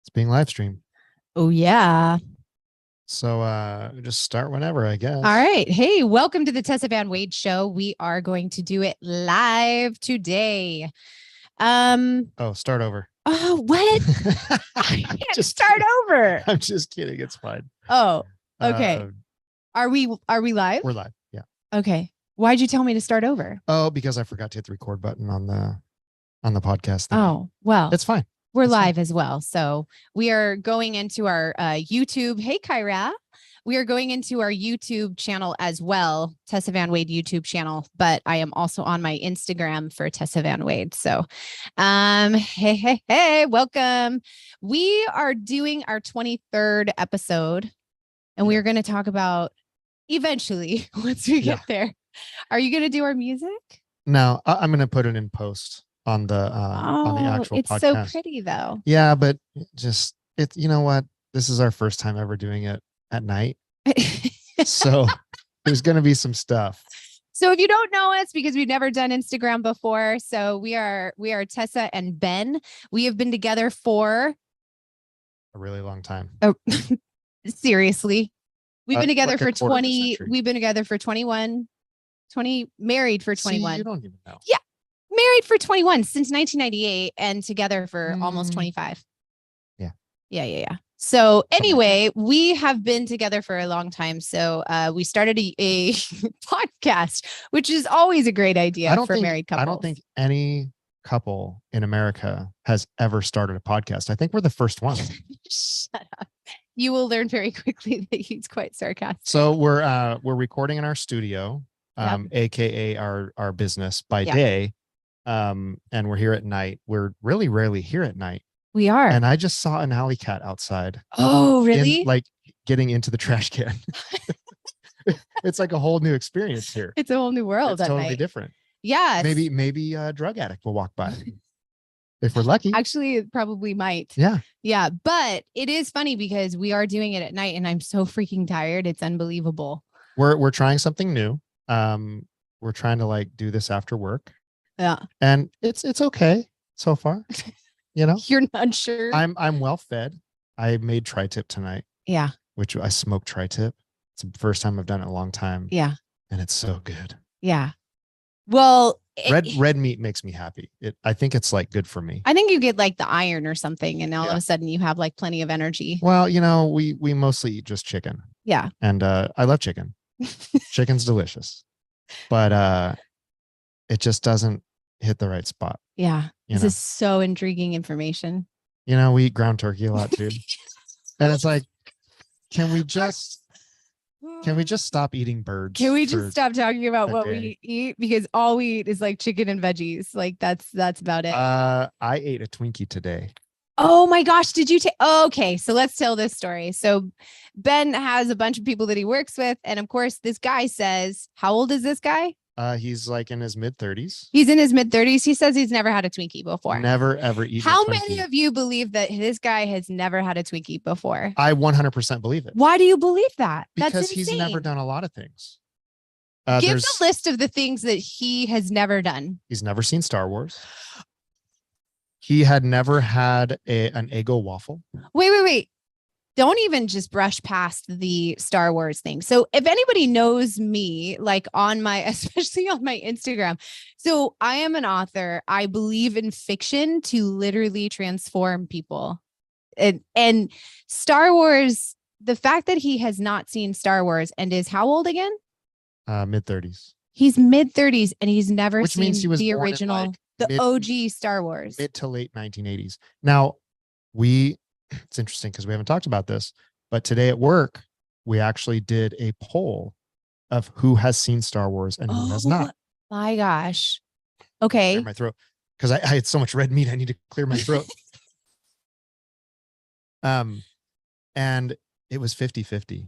It's being live streamed. Oh, yeah. So just start whenever, I guess. All right. Hey, welcome to the Tessa Van Wade show. We are going to do it live today. Start over. Oh, what? I can't Just start over. I'm just kidding. It's fine. Oh, okay. Are we live? We're live. Yeah. Okay. Why'd you tell me to start over? Oh, because I forgot to hit the record button on the podcast thing. Oh, well. It's fine. We're live as well. So we are going into our YouTube. Hey, Kyra. We are going into our YouTube channel as well, Tessa Van Wade YouTube channel, but I am also on my Instagram for Tessa Van Wade. So hey, welcome. We are doing our 23rd episode, and we are going to talk about eventually once we get there. Are you going to do our music? No, I'm going to put it in post on the actual it's podcast. So pretty though. Yeah, but you know what? This is our first time ever doing it at night. So there's going to be some stuff. So if you don't know us, because we've never done Instagram before, so we are Tessa and Ben. We have been together for a really long time. Oh, seriously. We've been together like for 20. We've been together for 21, 20, married for 21. See, you don't even know. Yeah. Married for 21 since 1998 and together for almost 25. Yeah. So anyway, we have been together for a long time. So we started a podcast, which is always a great idea for married couples. I don't think any couple in America has ever started a podcast. I think we're the first one. Shut up. You will learn very quickly that he's quite sarcastic. So we're recording in our studio, aka our business by day. And we're here at night. We're really rarely here at night. We are. And I just saw an alley cat outside. Oh, really? Like getting into the trash can. It's like a whole new experience here. It's a whole new world. It's totally different. Yeah. Maybe a drug addict will walk by. If we're lucky. Actually, it probably might. Yeah. Yeah. But it is funny because we are doing it at night and I'm so freaking tired. It's unbelievable. We're trying something new. We're trying to do this after work. Yeah. And it's okay so far. You know, you're not sure. I'm well fed. I made tri-tip tonight. Yeah. Which I smoked tri-tip. It's the first time I've done it in a long time. Yeah. And it's so good. Yeah. Well, red meat makes me happy. I think it's good for me. I think you get the iron or something, and all of a sudden you have plenty of energy. Well, we mostly eat just chicken. Yeah. And I love chicken. Chicken's delicious. But it just doesn't hit the right spot. Yeah. This is so intriguing information. We eat ground turkey a lot too. And it's can we just stop eating birds? Can we just stop talking about what we eat? Because all we eat is chicken and veggies. That's about it. I ate a Twinkie today. Oh my gosh. Did you take? Oh, okay. So let's tell this story. So Ben has a bunch of people that he works with. And of course, this guy says, how old is this guy? He's in his mid-30s. He's in his mid-30s. He says he's never had a Twinkie before. Never, ever eaten How many of you believe that this guy has never had a Twinkie before? I 100% believe it. Why do you believe that? Because he's never done a lot of things. Give the list of the things that he has never done. He's never seen Star Wars. He had never had an Eggo waffle. Wait. Don't even just brush past the Star Wars thing. So if anybody knows me, especially on my Instagram, so I am an author. I believe in fiction to literally transform people. And Star Wars, the fact that he has not seen Star Wars and is how old again? Mid-30s. He's mid-30s and he's never Which seen means he was the born original, in OG Star Wars. Mid to late 1980s. Now, it's interesting because we haven't talked about this, but today at work, we actually did a poll of who has seen Star Wars and who has not. My gosh. Okay. Clear my throat because I had so much red meat. I need to clear my throat. And it was 50-50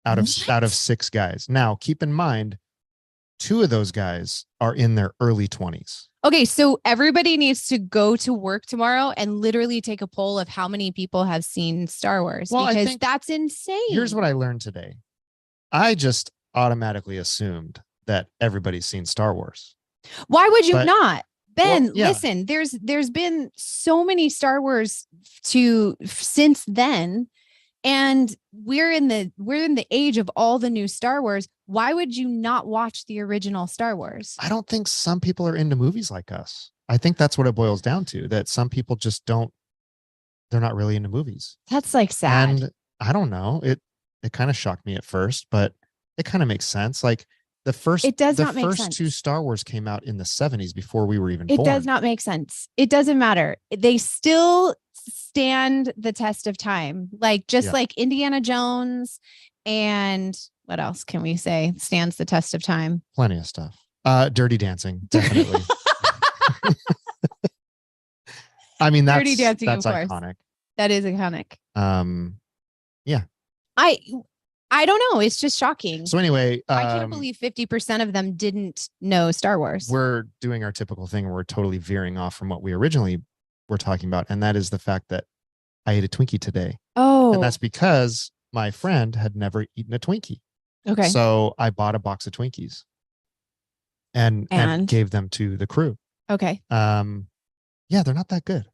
out of 6 guys. Now, keep in mind, 2 of those guys are in their early 20s. Okay, so everybody needs to go to work tomorrow and literally take a poll of how many people have seen Star Wars, because that's insane. Here's what I learned today. I just automatically assumed that everybody's seen Star Wars. Why would you not? Ben, Well, yeah. listen, there's been so many Star Wars since then. And we're in the age of all the new Star Wars. Why would you not watch the original Star Wars? I don't think some people are into movies like us. I think that's what it boils down to, that some people just they're not really into movies. That's like sad. And I don't know. It kind of shocked me at first, but it kind of makes sense. Like It does the not make first sense. 2 Star Wars came out in the 70s before we were even It born. does not make sense. It doesn't matter. They still stand the test of time. Like like Indiana Jones, and what else can we say stands the test of time? Plenty of stuff. Dirty Dancing, definitely. I mean, Dirty Dancing, that's of course. iconic. That is iconic. Yeah. I don't know. It's just shocking. So anyway, I can't believe 50% of them didn't know Star Wars. We're doing our typical thing where we're totally veering off from what we originally were talking about. And that is the fact that I ate a Twinkie today. Oh. And that's because my friend had never eaten a Twinkie. Okay. So I bought a box of Twinkies and gave them to the crew. Okay. Yeah, they're not that good.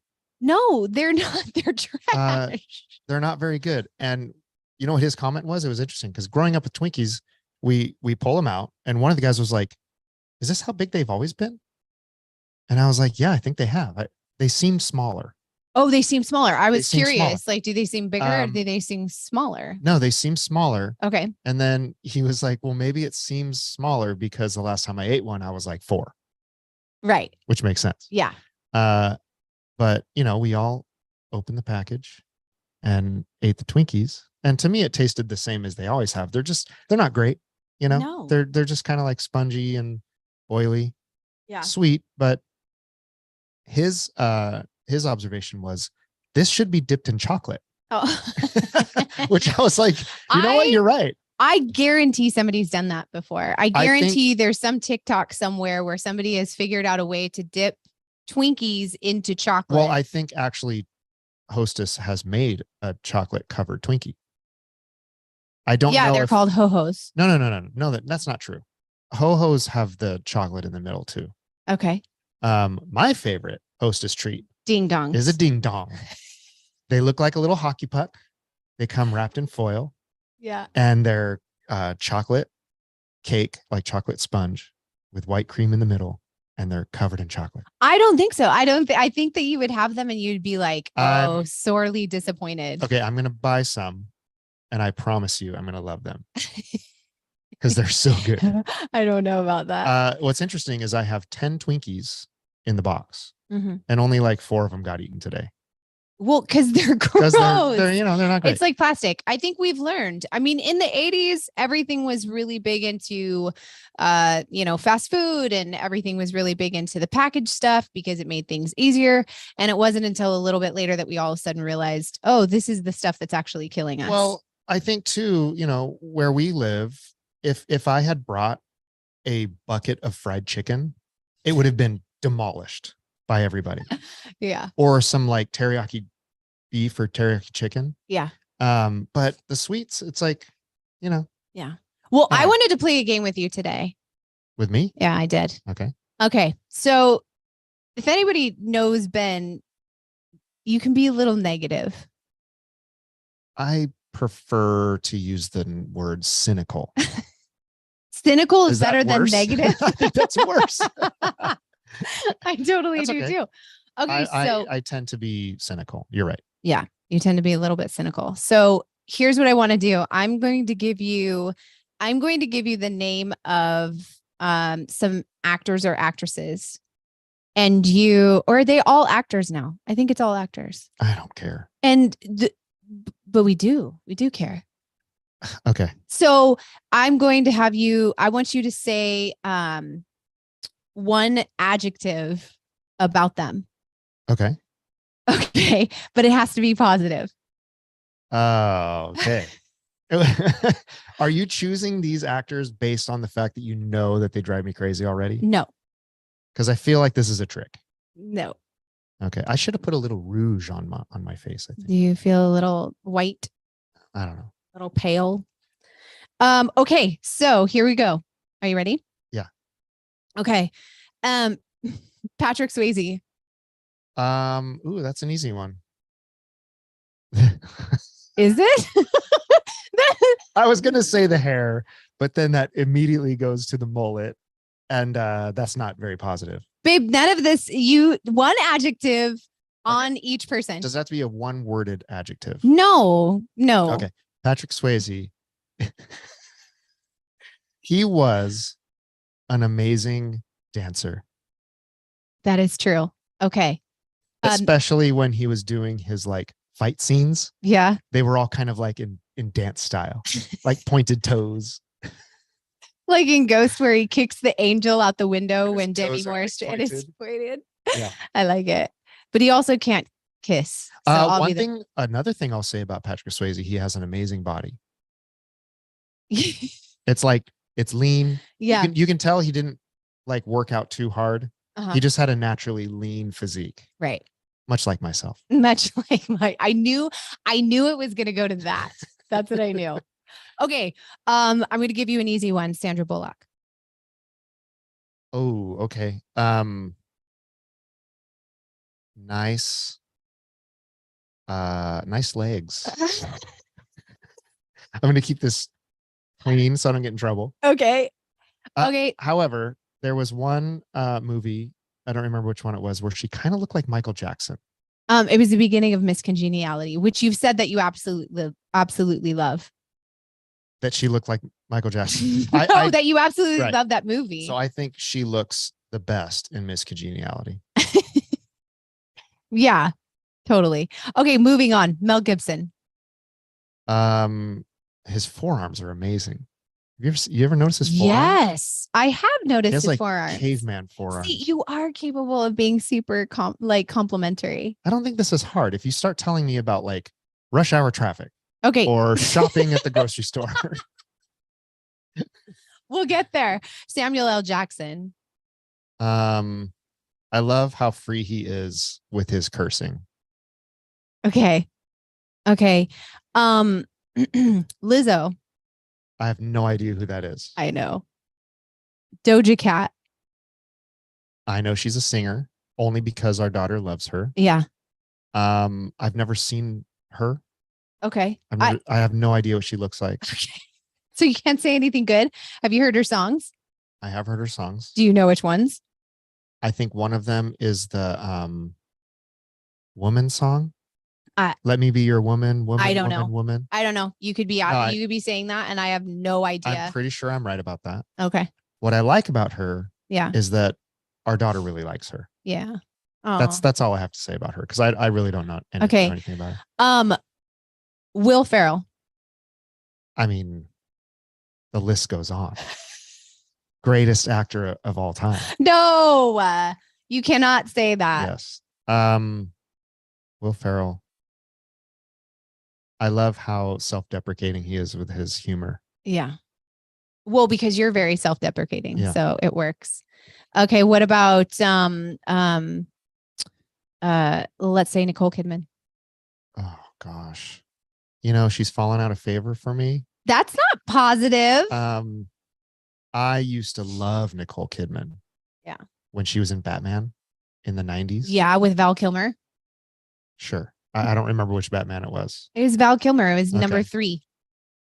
No, they're not. They're trash. They're not very good. And you know what his comment was? It was interesting because growing up with Twinkies, we pull them out, and one of the guys was like, "Is this how big they've always been?" And I was like, "Yeah, I think they have. They seem smaller." Oh, they seem smaller. I was curious. Smaller. Like, do they seem bigger or do they seem smaller? No, they seem smaller. Okay. And then he was like, "Well, maybe it seems smaller because the last time I ate one, I was like 4." Right. Which makes sense. Yeah. But we all opened the package and ate the Twinkies. And to me, it tasted the same as they always have. They're not great. No. They're just kind of like spongy and oily, sweet. But his observation was, this should be dipped in chocolate. Oh. Which I was like, you know what? You're right. I guarantee somebody's done that before. I guarantee there's some TikTok somewhere where somebody has figured out a way to dip Twinkies into chocolate. Well, I think actually Hostess has made a chocolate covered Twinkie. I don't know. Yeah, they're called ho-hos. No, that's not true. Ho-hos have the chocolate in the middle too. Okay. My favorite Hostess treat ding dong is a ding dong. They look like a little hockey puck. They come wrapped in foil. Yeah. And they're chocolate cake, like chocolate sponge with white cream in the middle, and they're covered in chocolate. I don't think so. I think that you would have them and you'd be like, oh, sorely disappointed. Okay, I'm gonna buy some, and I promise you I'm gonna love them. Because they're so good. I don't know about that. What's interesting is I have 10 Twinkies in the box, mm-hmm. and only like 4 of them got eaten today. Well, because they're gross. They're not great. It's like plastic. I think we've learned. I mean, in the 80s, everything was really big into, fast food, and everything was really big into the packaged stuff because it made things easier. And it wasn't until a little bit later that we all of a sudden realized, oh, this is the stuff that's actually killing us. Well, I think too, where we live, if I had brought a bucket of fried chicken, it would have been demolished by everybody. Yeah. Or some like teriyaki beef or teriyaki chicken. Yeah. But the sweets, it's like, Yeah. Well, I wanted to play a game with you today. With me? Yeah, I did. Okay. So if anybody knows Ben, you can be a little negative. I prefer to use the word cynical. Cynical is better than negative. I think that's worse. I totally do too. Okay, so I tend to be cynical. You're right. Yeah, you tend to be a little bit cynical. So here's what I want to do. I'm going to give you the name of some actors or actresses, and or are they all actors now? I think it's all actors. I don't care. But we do care. Okay. So I'm going to have you. I want you to say one adjective about them. Okay. Okay, but it has to be positive. Oh, okay. Are you choosing these actors based on the fact that you know that they drive me crazy already? No. Because I feel like this is a trick. No. Okay. I should have put a little rouge on my face, I think. Do you feel a little white? I don't know. A little pale? Okay, so here we go. Are you ready? Yeah. Okay. Patrick Swayze. Ooh, that's an easy one. Is it? I was gonna say the hair, but then that immediately goes to the mullet, and that's not very positive. Babe, none of this. One adjective on each person. Does that have to be a one-worded adjective? No. Okay. Patrick Swayze. He was an amazing dancer. That is true. Okay. Especially when he was doing his like fight scenes. Yeah. They were all kind of like in dance style, like pointed toes. Like in Ghost, where he kicks the angel out the window when Demi Moore is pointed. Yeah. I like it. But he also can't kiss. So another thing I'll say about Patrick Swayze, he has an amazing body. It's like, it's lean. Yeah. You can tell he didn't like work out too hard. Uh-huh. He just had a naturally lean physique. Right. Much like myself. Much like I knew it was going to go to that. That's what I knew. Okay. I'm going to give you an easy one. Sandra Bullock. Oh, okay. Nice legs. I'm going to keep this clean so I don't get in trouble. Okay. Okay. However, there was one movie, I don't remember which one it was, where she kind of looked like Michael Jackson. It was the beginning of Miss Congeniality, which you've said that you absolutely love. That she looked like Michael Jackson. That you absolutely love that movie. So I think she looks the best in Miss Congeniality. Yeah, totally. Okay, moving on. Mel Gibson. His forearms are amazing. You ever notice his forearms? Yes, I have noticed his like forearms. Caveman forearms. See, you are capable of being super complimentary. I don't think this is hard. If you start telling me about like rush hour traffic, okay, or shopping at the grocery store, we'll get there. Samuel L. Jackson. I love how free he is with his cursing. Okay. Lizzo. I have no idea who that is. I know. Doja Cat. I know she's a singer only because our daughter loves her. Yeah. I've never seen her. Okay. I have no idea what she looks like. Okay. So you can't say anything good. Have you heard her songs? I have heard her songs. Do you know which ones? I think one of them is the woman song. Let me be your woman. I don't know. Woman. I don't know. You could be you could be saying that, and I have no idea. I'm pretty sure I'm right about that. Okay. What I like about her, is that our daughter really likes her. Yeah. That's all I have to say about her, because I really don't know anything about her. Will Ferrell. I mean, the list goes on. Greatest actor of all time. No, you cannot say that. Yes. Will Ferrell. I love how self-deprecating he is with his humor. Yeah. Well, because you're very self-deprecating, so it works. Okay, what about let's say Nicole Kidman. Oh gosh. You know, she's fallen out of favor for me. That's not positive. I used to love Nicole Kidman. Yeah. When she was in Batman in the 90s. Yeah, with Val Kilmer. Sure. I don't remember which Batman it was. It was Val Kilmer. It was number 3.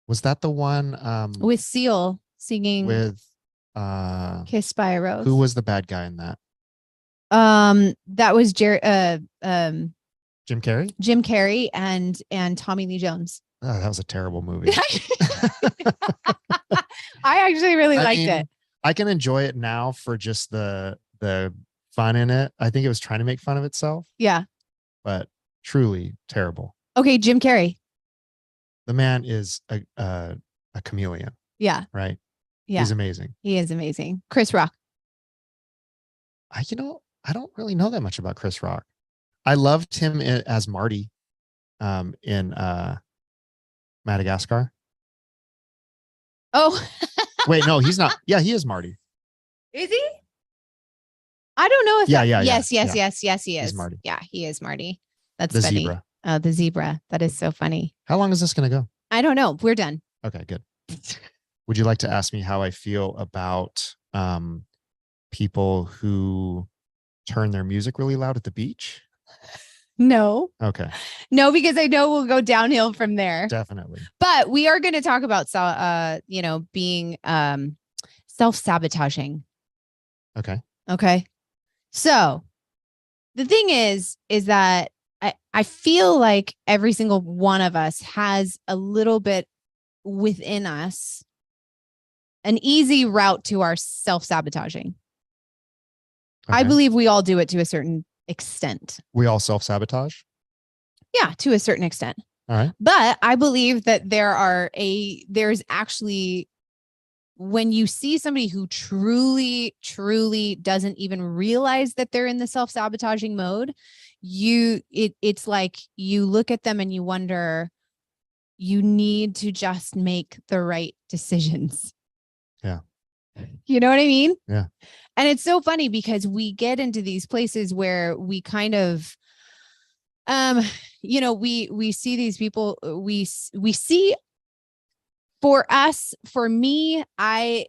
Was that the one with Seal singing with Kissed by a Rose? Who was the bad guy in that? That was Jim Carrey? Jim Carrey and Tommy Lee Jones. Oh, that was a terrible movie. I actually really liked it. I can enjoy it now for just the fun in it. I think it was trying to make fun of itself. Yeah. But truly terrible. Okay, Jim Carrey. The man is a chameleon. Yeah. Right? Yeah. He's amazing. He is amazing. Chris Rock. I don't really know that much about Chris Rock. I loved him as Marty in Madagascar. Oh. Wait, no, he's not. Yeah, he is Marty. Is he? I don't know if Yes, he is. He's Marty. Yeah, he is Marty. That's the funny. Zebra. The zebra. That is so funny. How long is this going to go? I don't know. We're done. Okay, good. Would you like to ask me how I feel about people who turn their music really loud at the beach? No. Okay. No, because I know we'll go downhill from there. Definitely. But we are going to talk about, being self-sabotaging. Okay. Okay. So the thing is that I feel like every single one of us has a little bit within us, an easy route to our self-sabotaging. Okay. I believe we all do it to a certain extent. We all self-sabotage? Yeah, to a certain extent. All right. But I believe that there's actually, when you see somebody who truly, truly doesn't even realize that they're in the self-sabotaging mode, it's like you look at them and you wonder, you need to just make the right decisions. Yeah. You know what I mean? Yeah. And it's so funny because we get into these places where we kind of, we see these people, we see, for me, I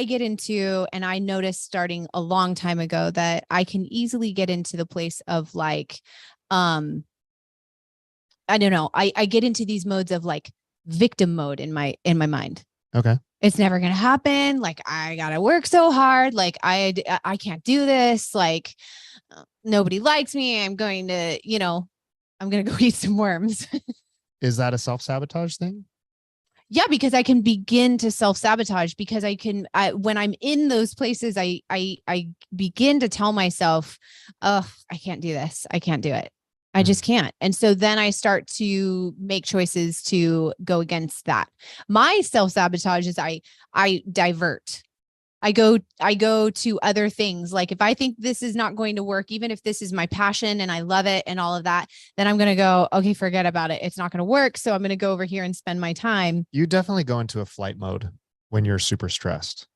get into, and I noticed starting a long time ago that I can easily get into the place of like, I don't know. I get into these modes of like victim mode in my mind. Okay. It's never going to happen. Like, I got to work so hard. Like I can't do this. Like nobody likes me. I'm going to go eat some worms. Is that a self-sabotage thing? Yeah, because I can begin to self-sabotage because when I'm in those places, I begin to tell myself, oh, I can't do this. I can't do it. I just can't. And so then I start to make choices to go against that. My self-sabotage is I divert. I go to other things. Like if I think this is not going to work, even if this is my passion and I love it and all of that, then I'm going to go, okay, forget about it. It's not going to work. So I'm going to go over here and spend my time. You definitely go into a flight mode when you're super stressed.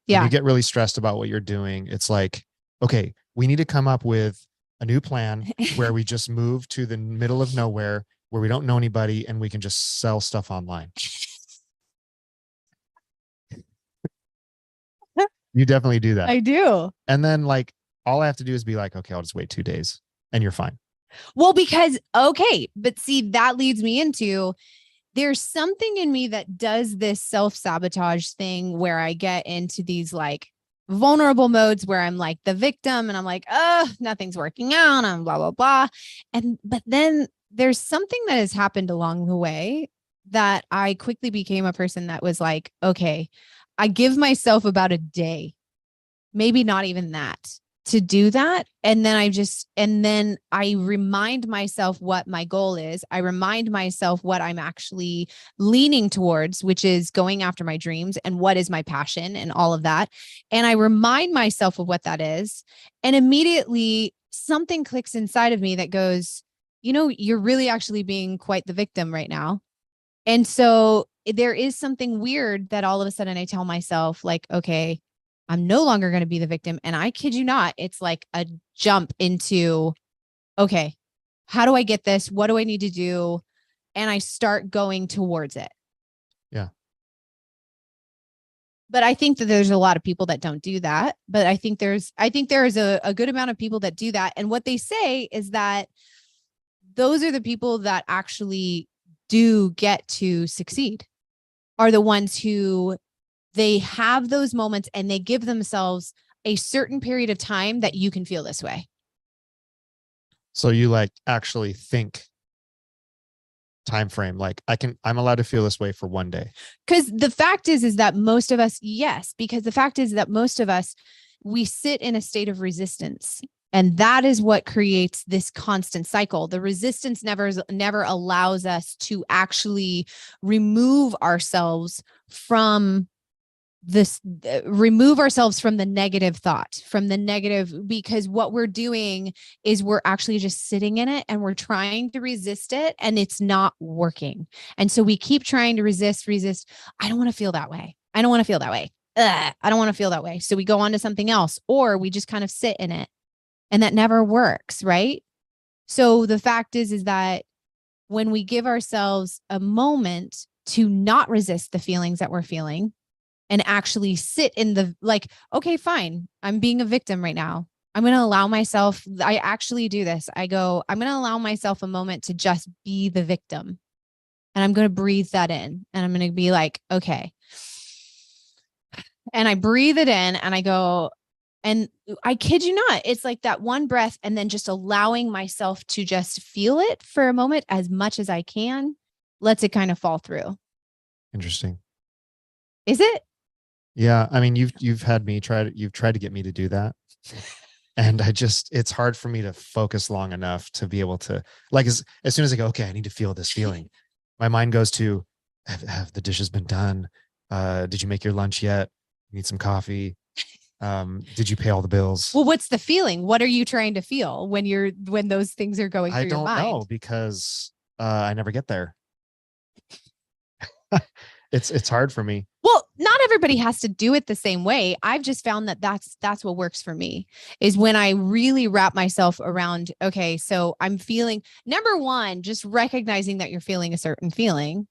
Yeah. When you get really stressed about what you're doing, it's like, okay, we need to come up with a new plan where we just move to the middle of nowhere where we don't know anybody and we can just sell stuff online. You definitely do that. I do. And then like, all I have to do is be like, okay, I'll just wait 2 days and you're fine. Well, because, okay, but see, that leads me into, there's something in me that does this self-sabotage thing where I get into these like vulnerable modes where I'm like the victim and I'm like, oh, nothing's working out and blah, blah, blah. But then there's something that has happened along the way that I quickly became a person that was like, okay, I give myself about a day, maybe not even that, to do that. And then I remind myself what my goal is. I remind myself what I'm actually leaning towards, which is going after my dreams and what is my passion and all of that. And I remind myself of what that is. And immediately something clicks inside of me that goes, you're really actually being quite the victim right now. And so there is something weird that all of a sudden I tell myself like, okay, I'm no longer going to be the victim. And I kid you not, it's like a jump into, okay, how do I get this? What do I need to do? And I start going towards it. Yeah. But I think that there's a lot of people that don't do that. But I think there is a good amount of people that do that. And what they say is that those are the people that actually do get to succeed, are the ones who they have those moments and they give themselves a certain period of time that you can feel this way. So you like actually think time frame, like I'm allowed to feel this way for 1 day. Because the fact is that most of us, yes, because the fact is that most of us, we sit in a state of resistance. And that is what creates this constant cycle. The resistance never allows us to actually remove ourselves from the negative thought, from the negative, because what we're doing is we're actually just sitting in it and we're trying to resist it and it's not working. And so we keep trying to resist. I don't want to feel that way. I don't want to feel that way. I don't want to feel that way. So we go on to something else, or we just kind of sit in it. And that never works, right? So the fact is that when we give ourselves a moment to not resist the feelings that we're feeling and actually sit in the, like, okay, fine, I'm being a victim right now. I'm going to allow myself, I actually do this. I'm going to allow myself a moment to just be the victim. And I'm going to breathe that in. And I'm going to be like, okay. And I breathe it in and I go, and I kid you not, it's like that one breath and then just allowing myself to just feel it for a moment as much as I can, lets it kind of fall through. Interesting. Is it? Yeah. I mean, you've tried to get me to do that. And it's hard for me to focus long enough to be able to, like, as soon as I go, okay, I need to feel this feeling. My mind goes to, have the dishes been done? Did you make your lunch yet? You need some coffee. Did you pay all the bills? Well, what's the feeling? What are you trying to feel when those things are going through your mind? I don't know, because I never get there. It's hard for me. Well, not everybody has to do it the same way. I've just found that that's what works for me, is when I really wrap myself around, okay, so I'm feeling, number one, just recognizing that you're feeling a certain feeling.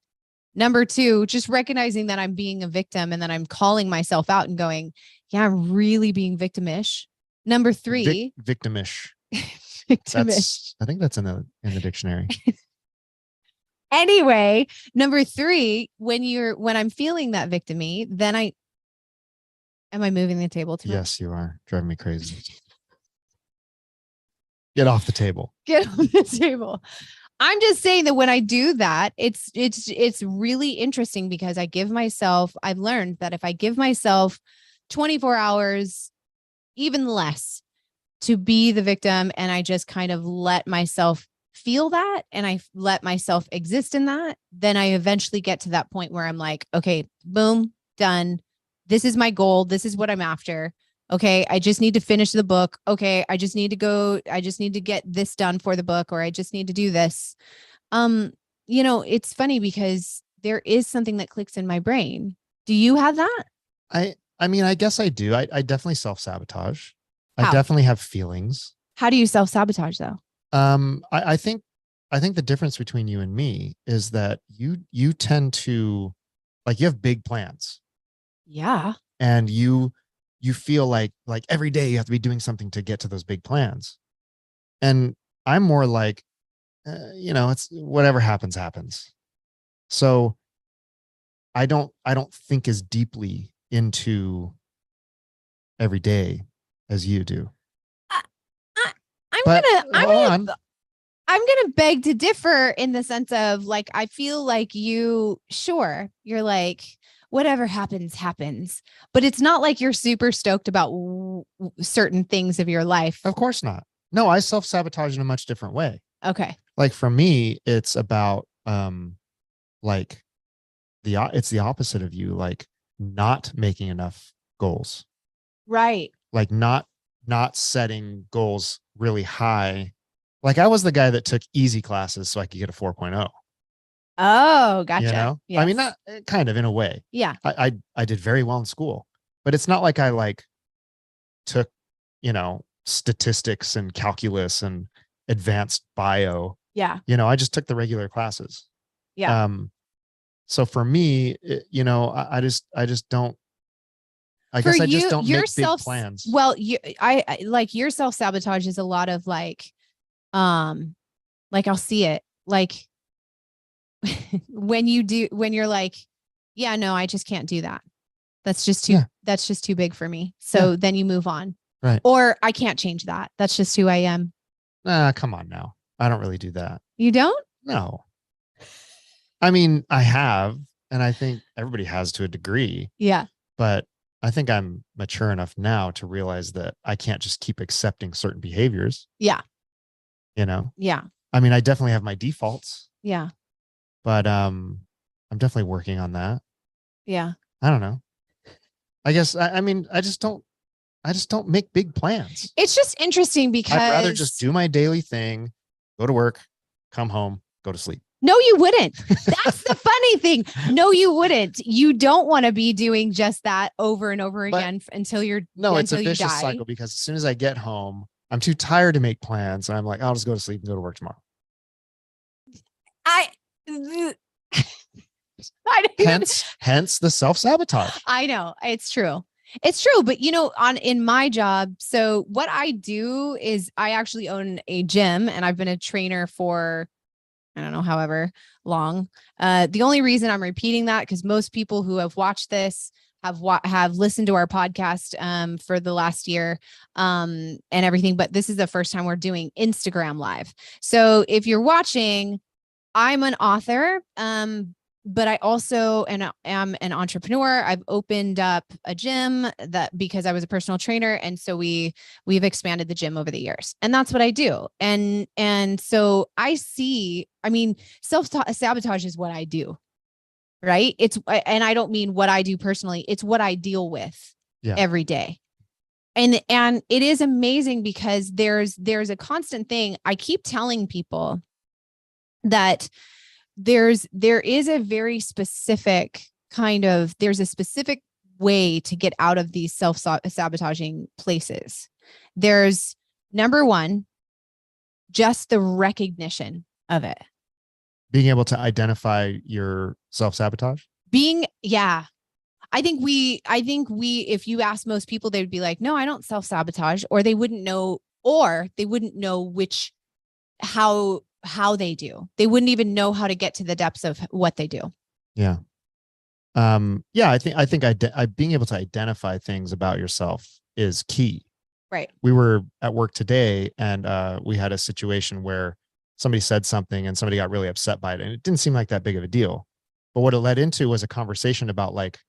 Number two, just recognizing that I'm being a victim and that I'm calling myself out and going, yeah, I'm really being victimish. Number three, victimish. Victimish. I think that's in the dictionary. Anyway, number three, when I'm feeling that victim-y, then am I moving the table too much? Yes, you are driving me crazy. Get off the table. Get on the table. I'm just saying that when I do that, it's really interesting because I've learned that if I give myself 24 hours, even less, to be the victim, and I just kind of let myself feel that and I let myself exist in that, then I eventually get to that point where I'm like, okay, boom, done. This is my goal. This is what I'm after. Okay, I just need to finish the book. Okay, I just need to get this done for the book, or I just need to do this. It's funny because there is something that clicks in my brain. Do you have that? I mean, I guess I do. I definitely self-sabotage. How? I definitely have feelings. How do you self-sabotage though? I think the difference between you and me is that you tend to, like, you have big plans. Yeah. And you feel like every day you have to be doing something to get to those big plans. And I'm more like, it's whatever happens. So I don't think as deeply into every day as you do. I'm gonna beg to differ in the sense of, like, I feel like you're like, whatever happens, but it's not like you're super stoked about certain things of your life. Of course not. No, I self-sabotage in a much different way. Okay. Like, for me, it's about, like, it's the opposite of you, like, not making enough goals. Right. Like, not setting goals really high. Like, I was the guy that took easy classes so I could get a 4.0. Oh, gotcha. You know? Yes. I mean, not kind of, in a way. Yeah. I did very well in school, but it's not like I, like, took, statistics and calculus and advanced bio. Yeah. I just took the regular classes. Yeah. So for me, I just don't, I guess I just don't make big plans. Well, I like, your self-sabotage is a lot of like I'll see it, like, when you're like, yeah, no, I just can't do that. That's just too big for me. So then you move on. Right. Or I can't change that. That's just who I am. Come on now. I don't really do that. You don't? No. I mean, I have, and I think everybody has to a degree. Yeah. But I think I'm mature enough now to realize that I can't just keep accepting certain behaviors. Yeah. Yeah. I mean, I definitely have my defaults. Yeah. But I'm definitely working on that. Yeah. I don't know. I guess I mean, I just don't make big plans. It's just interesting because I'd rather just do my daily thing, go to work, come home, go to sleep. No, you wouldn't. That's the funny thing. No, you wouldn't. You don't want to be doing just that over and over again until you're it's a vicious cycle, because as soon as I get home, I'm too tired to make plans. And I'm like, I'll just go to sleep and go to work tomorrow. Hence the self-sabotage. I know, it's true. It's true, but in my job, so what I do is I actually own a gym and I've been a trainer for, I don't know, however long. The only reason I'm repeating that, because most people who have watched this have listened to our podcast for the last year and everything, but this is the first time we're doing Instagram Live. So if you're watching, I'm an author, but I also am an entrepreneur. I've opened up a gym because I was a personal trainer, and so we've expanded the gym over the years, and that's what I do. And so I see. I mean, self-sabotage is what I do, right? And I don't mean what I do personally. It's what I deal with every day. And it is amazing because there's a constant thing. I keep telling people that there is a very specific there's a specific way to get out of these self-sabotaging places. There's number one, just the recognition of it. Being able to identify your self-sabotage? I think if you ask most people, they would be like, no, I don't self-sabotage, or they wouldn't know how they do. They wouldn't even know how to get to the depths of what they do. Yeah. I think being able to identify things about yourself is key. Right. We were at work today and we had a situation where somebody said something and somebody got really upset by it. And it didn't seem like that big of a deal. But what it led into was a conversation about like,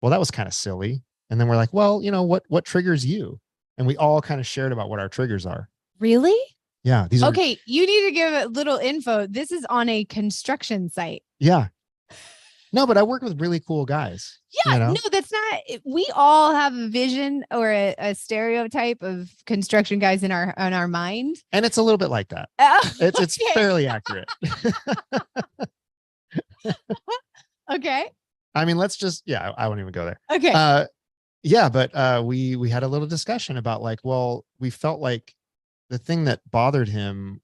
well, that was kind of silly. And then we're like, well, what triggers you? And we all kind of shared about what our triggers are. Really? Yeah. Okay. You need to give a little info. This is on a construction site. Yeah. No, but I work with really cool guys. Yeah. No, that's not. We all have a vision or a stereotype of construction guys in our mind. And it's a little bit like that. It's fairly accurate. Okay. I mean, I won't even go there. Okay. But we had a little discussion about like, well, we felt like the thing that bothered him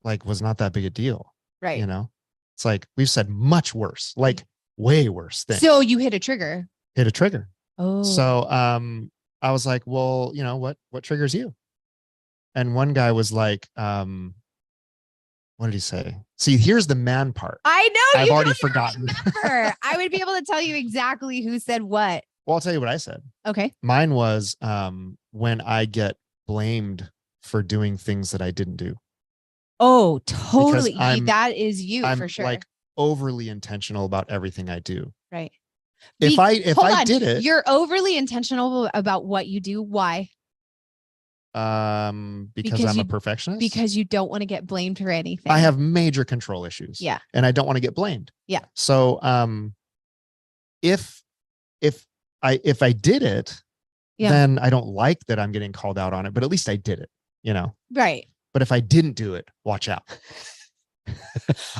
like was not that big a deal. Right. It's like we've said much worse, like way worse things. So you hit a trigger. Oh. So I was like, well, what triggers you? And one guy was like, what did he say? See, here's the man part. I know. I've already forgotten. I would be able to tell you exactly who said what. Well, I'll tell you what I said. Okay. Mine was when I get blamed for doing things that I didn't do. Oh, totally. That is you for sure. Like overly intentional about everything I do. Right. If I did it, you're overly intentional about what you do. Why? Because I'm a perfectionist. Because you don't want to get blamed for anything. I have major control issues. Yeah. And I don't want to get blamed. Yeah. So if I did it, then I don't like that I'm getting called out on it, but at least I did it, Right. But if I didn't do it, watch out.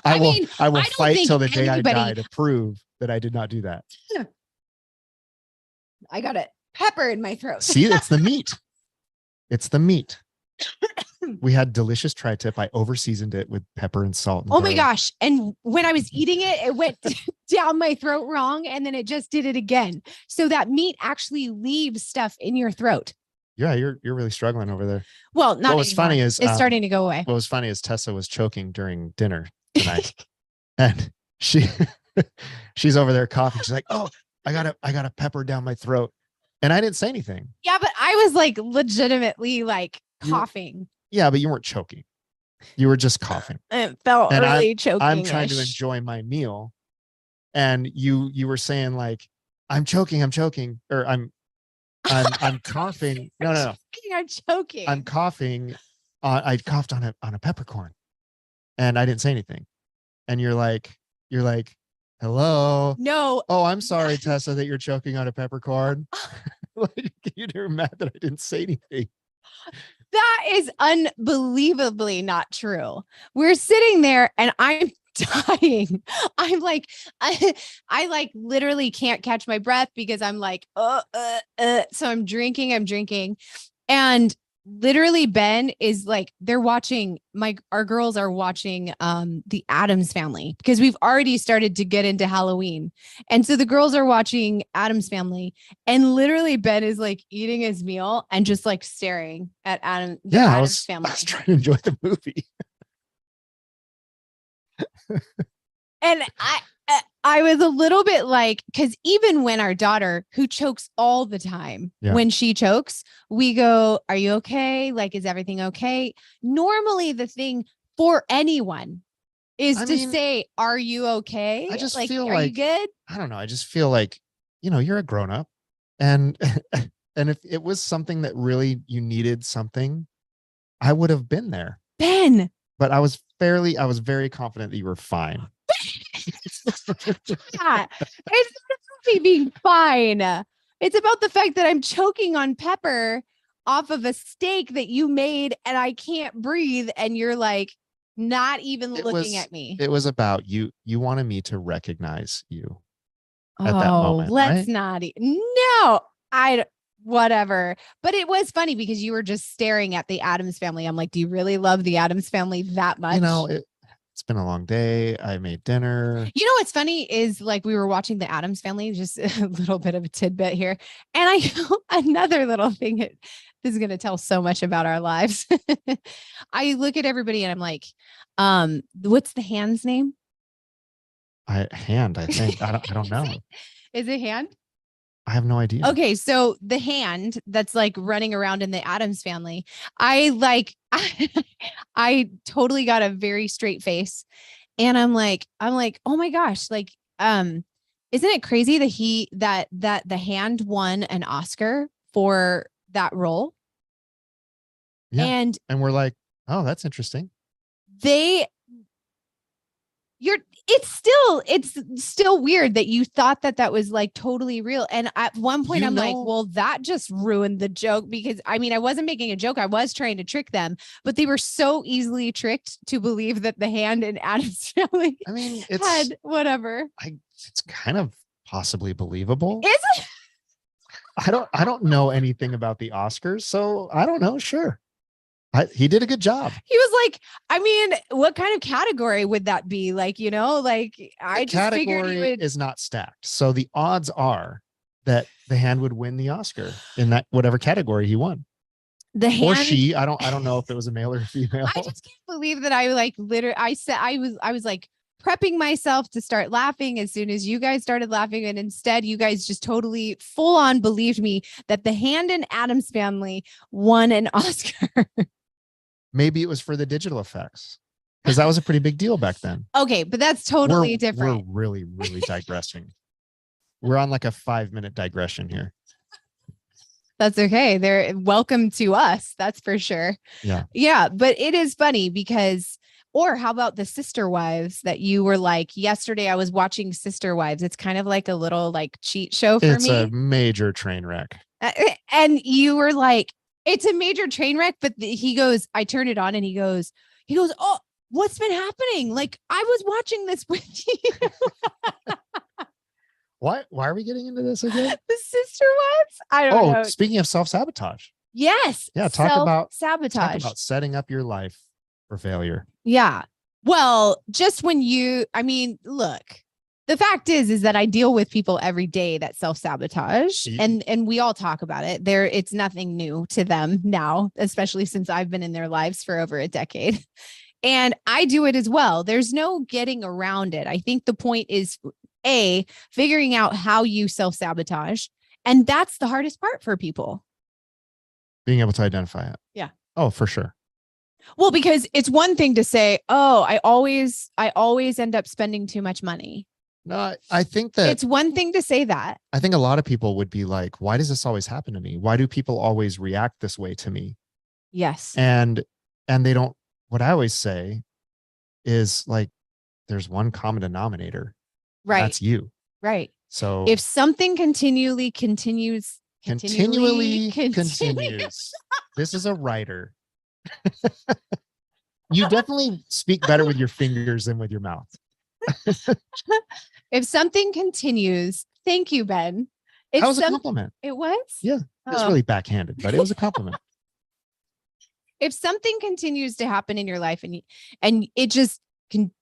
I will fight till the day I die to prove that I did not do that. I got a pepper in my throat. See, it's the meat. It's the meat. We had delicious tri-tip. I over-seasoned it with pepper and salt. And my gosh. And when I was eating it, it went down my throat wrong. And then it just did it again. So that meat actually leaves stuff in your throat. Yeah, you're really struggling over there. Well, not. What was funny is it's starting to go away. What was funny is Tessa was choking during dinner tonight, and she's over there coughing. She's like, "Oh, I got a pepper down my throat," and I didn't say anything. Yeah, but I was like legitimately like coughing. Yeah, but you weren't choking. You were just coughing. It felt really choking. I'm trying to enjoy my meal, and you were saying like, "I'm choking," or I'm coughing. No. I'm choking. I'm coughing. I coughed on a peppercorn, and I didn't say anything. And you're like, hello. No. Oh, I'm sorry, Tessa, that you're choking on a peppercorn. Like, you were mad that I didn't say anything. That is unbelievably not true. We're sitting there, and I'm dying. I'm like, I like literally can't catch my breath because I'm like, so I'm drinking. And literally Ben is like, they're watching our girls are watching the Addams Family because we've already started to get into Halloween. And so the girls are watching Addams Family, and literally Ben is like eating his meal and just like staring at Addams Family. I was trying to enjoy the movie. And I was a little bit like, because even when our daughter, who chokes all the time, when she chokes, we go, "Are you okay? Like, is everything okay?" Normally, the thing for anyone is to say, "Are you okay? I just like, feel are you good?" I don't know. I just feel like, you're a grown up, and and if it was something that really you needed something, I would have been there. Ben. But I was very confident that you were fine. Yeah, it's not me being fine. It's about the fact that I'm choking on pepper off of a steak that you made and I can't breathe. And you're like, not even looking at me. It was about you. You wanted me to recognize you at that moment. Let's right? not. No, whatever. But it was funny because you were just staring at the Addams Family. I'm like, do you really love the Addams Family that much? It's been a long day. I made dinner. What's funny is like we were watching the Addams Family, just a little bit of a tidbit here. And another little thing, this is going to tell so much about our lives. I look at everybody and I'm like, what's the hand's name? I think. I don't know. Is it Hand? I have no idea. Okay, so the Hand that's like running around in the Addams Family, I totally got a very straight face, and I'm like, oh my gosh, like, isn't it crazy that the Hand won an Oscar for that role? Yeah, and we're like, oh, that's interesting. It's still weird that you thought that was like totally real. And at one point I'm like, well, that just ruined the joke, because I wasn't making a joke. I was trying to trick them, but they were so easily tricked to believe that the Hand in Addams Family had whatever. It's kind of possibly believable. Is it? I don't know anything about the Oscars, so I don't know. Sure. He did a good job. He was like, what kind of category would that be? Like, I just figured he would. Is not stacked. So the odds are that the Hand would win the Oscar in that whatever category he won. The Hand, or she, I don't know if it was a male or a female. I just can't believe that I was like prepping myself to start laughing as soon as you guys started laughing. And instead you guys just totally full on believed me that the Hand in Addams Family won an Oscar. Maybe it was for the digital effects, because that was a pretty big deal back then. Okay, but that's totally different. We're really, really digressing. We're on like a 5-minute digression here. That's okay. They're welcome to us. That's for sure. Yeah. Yeah. But it is funny because, or how about the Sister Wives that you were like, yesterday I was watching Sister Wives. It's kind of like a little like cheat show for me. It's a major train wreck. And you were like, it's a major train wreck. But he goes, I turned it on and he goes, oh, what's been happening? Like, I was watching this with you. Why are we getting into this again? The Sister Wives? I don't know. Speaking of self-sabotage. Yes. Yeah. Talk about sabotage. setting up your life for failure. Yeah. Well, just when look, the fact is that I deal with people every day that self-sabotage, and we all talk about it. It's nothing new to them now, especially since I've been in their lives for over a decade. And I do it as well. There's no getting around it. I think the point is figuring out how you self-sabotage. And that's the hardest part for people. Being able to identify it. Yeah. Oh, for sure. Well, because it's one thing to say, oh, I always end up spending too much money. No, I think that it's one thing to say that. I think a lot of people would be like, why does this always happen to me? Why do people always react this way to me? Yes. And they don't, what I always say is like, there's one common denominator. Right. That's you. Right. So if something continually continues. This is a writer. You definitely speak better with your fingers than with your mouth. If something continues, thank you, Ben. That was a compliment. It was? Yeah. It's really backhanded, but it was a compliment. if something continues to happen in your life and it just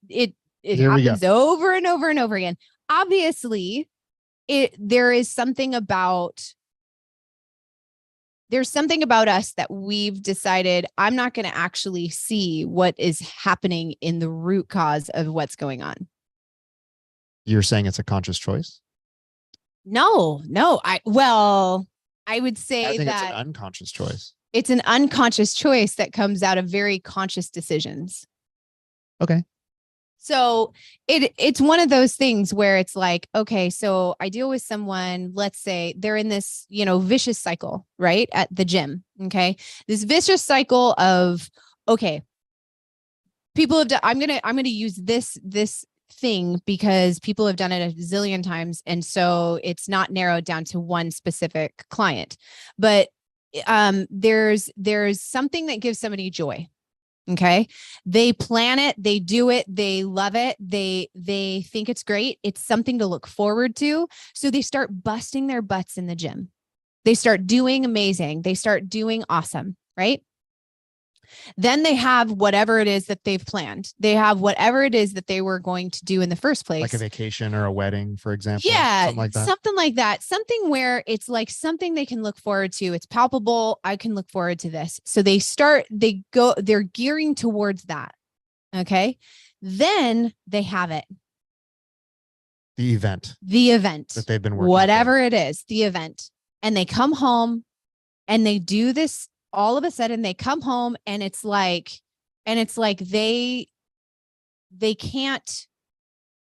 it Here we go. happens over and over and over again, obviously there's something about us that we've decided I'm not going to actually see what is happening in the root cause of what's going on. You're saying it's a conscious choice? No, I would say I think that it's an unconscious choice. It's an unconscious choice that comes out of very conscious decisions. Okay. So it's one of those things where it's like, okay, so I deal with someone, let's say they're in this, vicious cycle, right? At the gym. Okay. This vicious cycle of, okay, people have done, I'm going to use this thing because people have done it a zillion times. And so it's not narrowed down to one specific client, but there's something that gives somebody joy. Okay. They plan it, they do it, they love it. They think it's great. It's something to look forward to. So they start busting their butts in the gym. They start doing amazing. They start doing awesome. Right. Then they have whatever it is that they've planned. They have whatever it is that they were going to do in the first place. Like a vacation or a wedding, for example. Yeah, something like that. Something like that. Something where it's like something they can look forward to. It's palpable. I can look forward to this. So they're gearing towards that. Okay. Then they have it. The event that they've been working whatever it is, the event. And they come home and they do this. All of a sudden they come home and it's like they can't,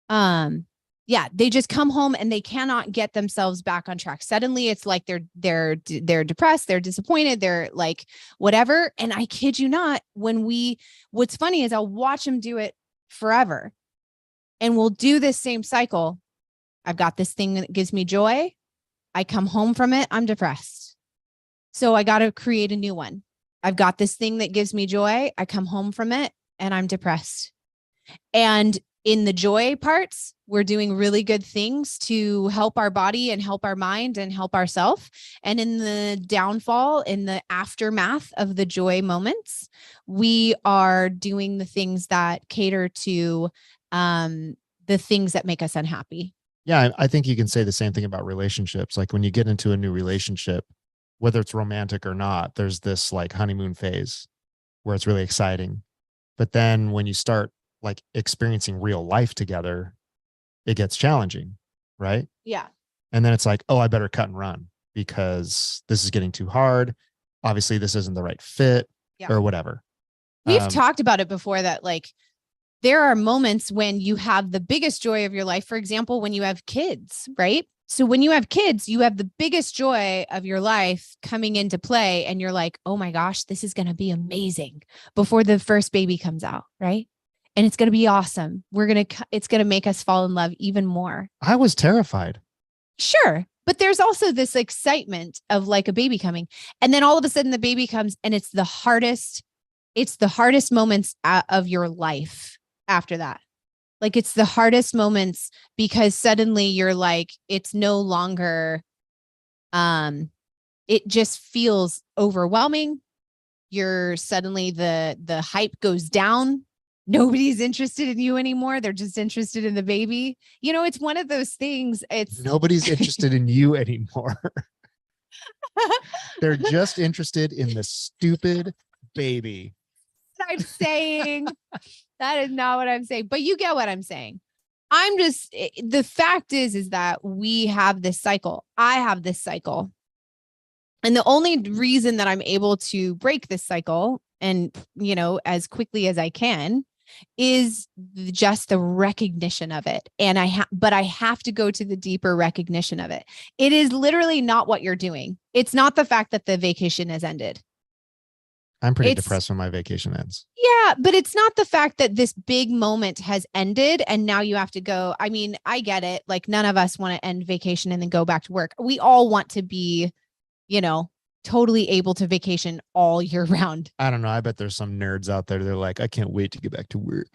they just come home and they cannot get themselves back on track. Suddenly it's like they're depressed, they're disappointed, they're like whatever. And I kid you not, what's funny is I'll watch them do it forever and we'll do this same cycle. I've got this thing that gives me joy. I come home from it. I'm depressed. So I got to create a new one. I've got this thing that gives me joy. I come home from it and I'm depressed. And in the joy parts, we're doing really good things to help our body and help our mind and help ourselves. And in the downfall, in the aftermath of the joy moments, we are doing the things that cater to the things that make us unhappy. Yeah, I think you can say the same thing about relationships. Like when you get into a new relationship, whether it's romantic or not, there's this like honeymoon phase where it's really exciting. But then when you start like experiencing real life together, it gets challenging, right? Yeah. And then it's like, oh, I better cut and run because this is getting too hard. Obviously, this isn't the right fit or whatever. We've talked about it before that like there are moments when you have the biggest joy of your life. For example, when you have kids, right? So when you have kids, you have the biggest joy of your life coming into play. And you're like, oh my gosh, this is going to be amazing before the first baby comes out. Right. And it's going to be awesome. It's going to make us fall in love even more. I was terrified. Sure. But there's also this excitement of like a baby coming. And then all of a sudden the baby comes and it's the hardest moments of your life after that. Like it's the hardest moments because suddenly you're like, it's no longer, it just feels overwhelming. You're suddenly the hype goes down. Nobody's interested in you anymore. They're just interested in the baby. It's one of those things. Nobody's interested in you anymore. They're just interested in the stupid baby. I'm saying. That is not what I'm saying, but you get what I'm saying. The fact is that we have this cycle. I have this cycle. And the only reason that I'm able to break this cycle and, as quickly as I can is just the recognition of it. And but I have to go to the deeper recognition of it. It is literally not what you're doing. It's not the fact that the vacation has ended. I'm pretty depressed when my vacation ends. Yeah, but it's not the fact that this big moment has ended and now you have to go. I mean, I get it. Like none of us want to end vacation and then go back to work. We all want to be, totally able to vacation all year round. I don't know. I bet there's some nerds out there. They're like, I can't wait to get back to work.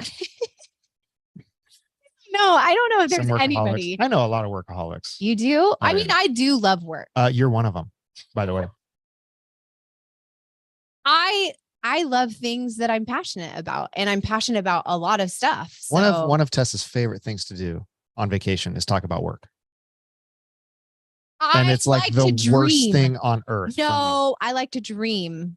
No, I don't know if there's anybody. I know a lot of workaholics. You do? I mean, I do love work. You're one of them, by the way. I love things that I'm passionate about, and I'm passionate about a lot of stuff. So One of Tessa's favorite things to do on vacation is talk about work. And I it's like like the to worst dream. thing on earth. No, I like to dream.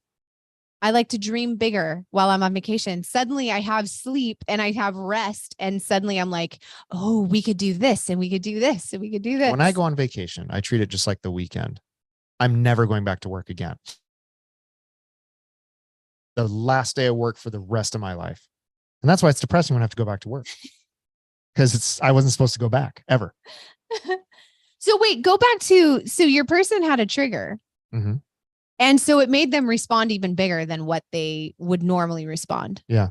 I like to dream bigger while I'm on vacation. Suddenly I have sleep and I have rest. And suddenly I'm like, oh, we could do this and we could do this and we could do this. When I go on vacation, I treat it just like the weekend. I'm never going back to work again. The last day of work for the rest of my life. And that's why it's depressing when I have to go back to work. Because I wasn't supposed to go back ever. So wait, go back to, so your person had a trigger. Mm-hmm. And so it made them respond even bigger than what they would normally respond. Yeah.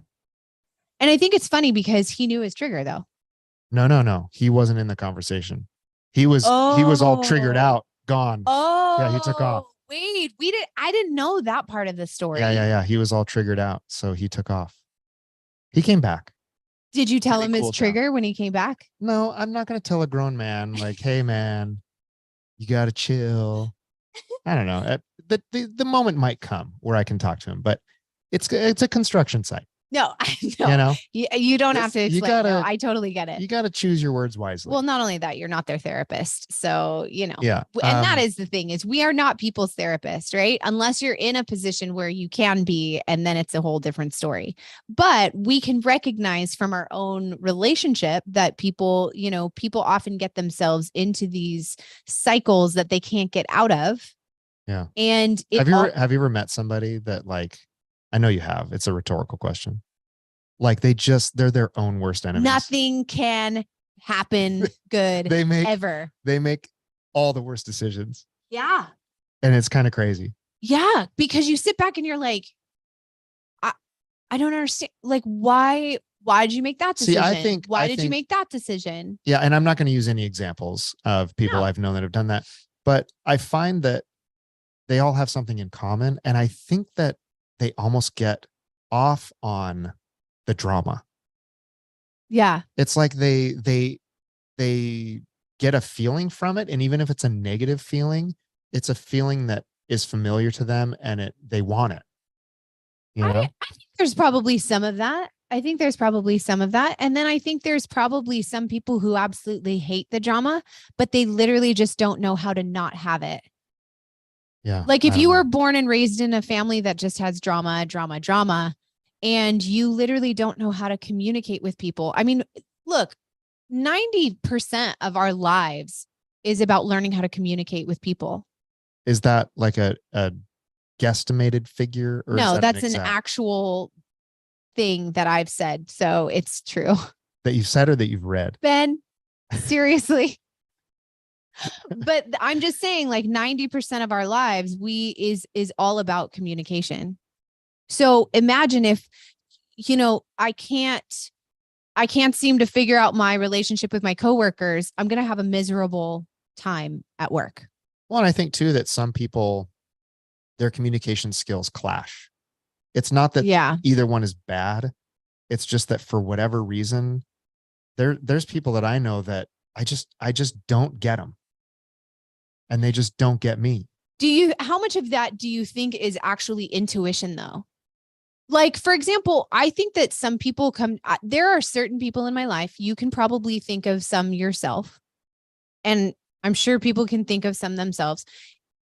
And I think it's funny because he knew his trigger though. No. He wasn't in the conversation. He was all triggered out, gone. Oh, yeah, he took off. Wait, I didn't know that part of the story. Yeah. He was all triggered out. So he took off. He came back. Did you tell him his trigger when he came back? No, I'm not going to tell a grown man like, hey man, you got to chill. I don't know. The moment might come where I can talk to him, but it's a construction site. No, you don't have to explain. I totally get it. You got to choose your words wisely. Well, not only that, you're not their therapist. So, yeah. And that is the thing is we are not people's therapist, right? Unless you're in a position where you can be, and then it's a whole different story. But we can recognize from our own relationship that people often get themselves into these cycles that they can't get out of. Yeah. And have you ever met somebody that like, I know you have. It's a rhetorical question. Like they're their own worst enemies. Nothing can happen good ever. They make all the worst decisions. Yeah. And it's kind of crazy. Yeah. Because you sit back and you're like, I don't understand. Like, why did you make that decision? See, why did you make that decision? Yeah. And I'm not going to use any examples of people I've known that have done that. But I find that they all have something in common. And I think that they almost get off on the drama. Yeah. It's like they get a feeling from it. And even if it's a negative feeling, it's a feeling that is familiar to them and they want it. I think there's probably some of that. And then I think there's probably some people who absolutely hate the drama, but they literally just don't know how to not have it. Yeah. Like if you were born and raised in a family that just has drama, and you literally don't know how to communicate with people. I mean, look, 90% of our lives is about learning how to communicate with people. Is that like a guesstimated figure? Or no, that's an actual thing that I've said. So it's true. That you've said or that you've read? Ben, seriously. But I'm just saying like 90% of our lives is all about communication. So imagine if, I can't seem to figure out my relationship with my coworkers. I'm going to have a miserable time at work. Well, and I think too, that some people, their communication skills clash. It's not that either one is bad. It's just that for whatever reason, there's people that I know that I just don't get them. And they just don't get me. How much of that do you think is actually intuition though? Like, for example, I think that some people there are certain people in my life, you can probably think of some yourself. And I'm sure people can think of some themselves.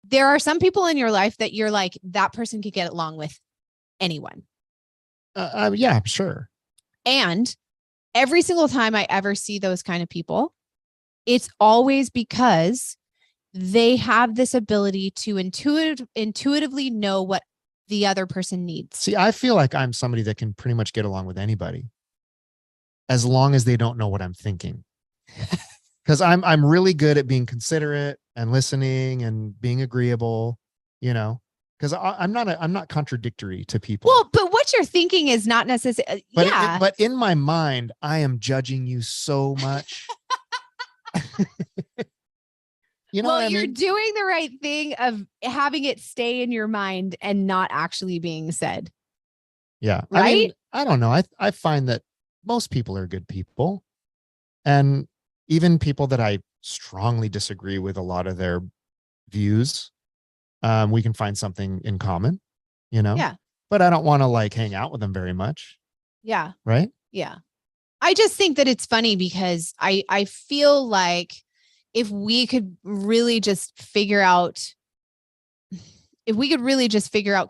There are some people in your life that you're like, that person could get along with anyone. Yeah, I'm sure. And every single time I ever see those kind of people, it's always because they have this ability to intuitively know what the other person needs. See, I feel like I'm somebody that can pretty much get along with anybody as long as they don't know what I'm thinking. Because I'm really good at being considerate and listening and being agreeable, because I'm not contradictory to people. Well, but what you're thinking is not necessarily. But in my mind, I am judging you so much. You're doing the right thing of having it stay in your mind and not actually being said. Yeah. Right. I mean, I don't know. I find that most people are good people, and even people that I strongly disagree with a lot of their views, we can find something in common, Yeah. but I don't want to like hang out with them very much. Yeah. Right. Yeah. I just think that it's funny because I feel like if we could really just figure out